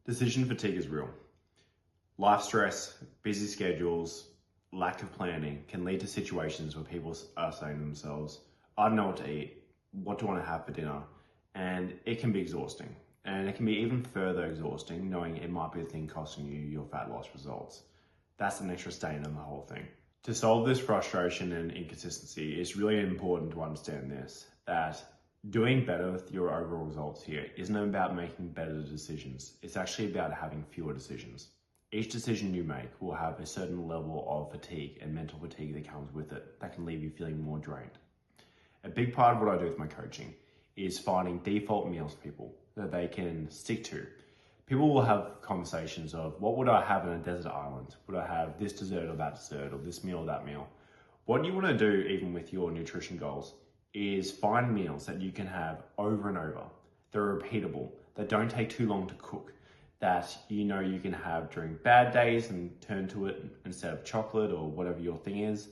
Decision fatigue is real. Life stress, busy schedules, lack of planning can lead to situations where people are saying to themselves, I don't know what to eat, what do I want to have for dinner? And it can be exhausting. And it can be even further exhausting knowing it might be the thing costing you your fat loss results. That's an extra stain on the whole thing. To solve this frustration and inconsistency, it's really important to understand this, that doing better with your overall results here isn't about making better decisions. It's actually about having fewer decisions. Each decision you make will have a certain level of fatigue and mental fatigue that comes with it that can leave you feeling more drained. A big part of what I do with my coaching is finding default meals for people that they can stick to. People will have conversations of, what would I have in a desert island? Would I have this dessert or that dessert, or this meal or that meal? What you want to do, even with your nutrition goals, is find meals that you can have over and over. They're repeatable, that don't take too long to cook, that you know you can have during bad days and turn to it instead of chocolate or whatever your thing is,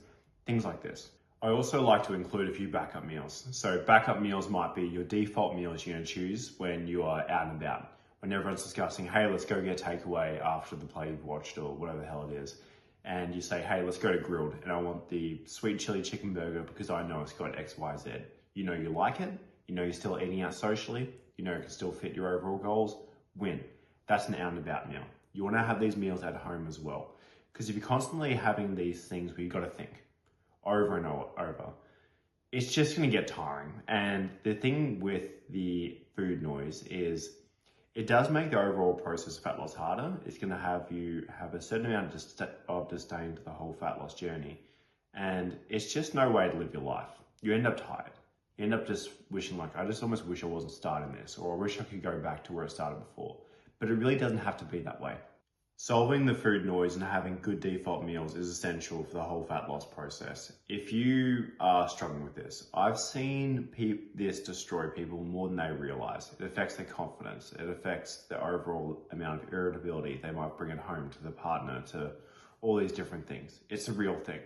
things like this. I also like to include a few backup meals. So backup meals might be your default meals you're going to choose when you are out and about. When everyone's discussing, hey, let's go get takeaway after the play you've watched or whatever the hell it is. And you say, hey, let's go to Grilled and I want the sweet chili chicken burger because I know it's got X, Y, Z. You know you like it, you know you're still eating out socially, you know it can still fit your overall goals, win. That's an out and about meal. You want to have these meals at home as well. Because if you're constantly having these things where you've got to think over and over, it's just going to get tiring. And the thing with the food noise is it does make the overall process of fat loss harder. It's going to have you have a certain amount of disdain to the whole fat loss journey. And it's just no way to live your life. You end up tired. You end up just wishing like, I just almost wish I wasn't starting this, or I wish I could go back to where it started before. But it really doesn't have to be that way. Solving the food noise and having good default meals is essential for the whole fat loss process. If you are struggling with this, I've seen this destroy people more than they realize. It affects their confidence. It affects the overall amount of irritability they might bring at home to the partner, to all these different things. It's a real thing.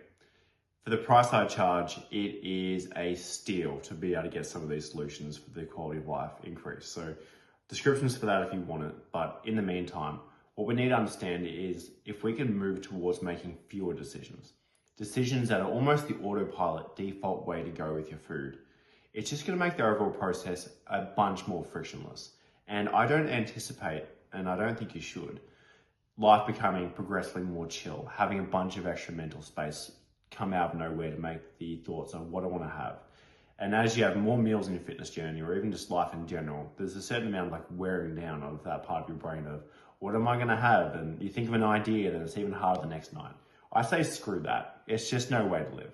For the price I charge, it is a steal to be able to get some of these solutions for the quality of life increase. So descriptions for that if you want it. But in the meantime, what we need to understand is if we can move towards making fewer decisions that are almost the autopilot default way to go with your food, it's just going to make the overall process a bunch more frictionless. And I don't anticipate, and I don't think you should, life becoming progressively more chill, having a bunch of extra mental space come out of nowhere to make the thoughts of what I want to have. And as you have more meals in your fitness journey, or even just life in general, there's a certain amount of like wearing down of that part of your brain of, what am I going to have? And you think of an idea, then it's even harder the next night. I say screw that. It's just no way to live.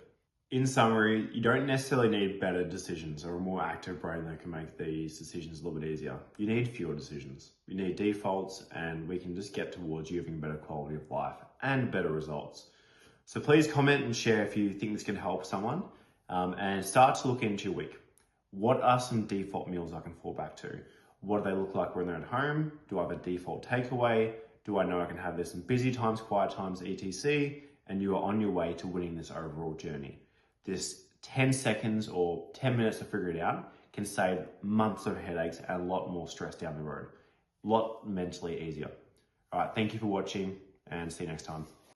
In summary, you don't necessarily need better decisions or a more active brain that can make these decisions a little bit easier. You need fewer decisions. You need defaults, and we can just get towards you having better quality of life and better results. So please comment and share if you think this can help someone, and start to look into your week. What are some default meals I can fall back to? What do they look like when they're at home? Do I have a default takeaway? Do I know I can have this in busy times, quiet times, etc.? And you are on your way to winning this overall journey. This 10 seconds or 10 minutes to figure it out can save months of headaches and a lot more stress down the road. A lot mentally easier. All right, thank you for watching and see you next time.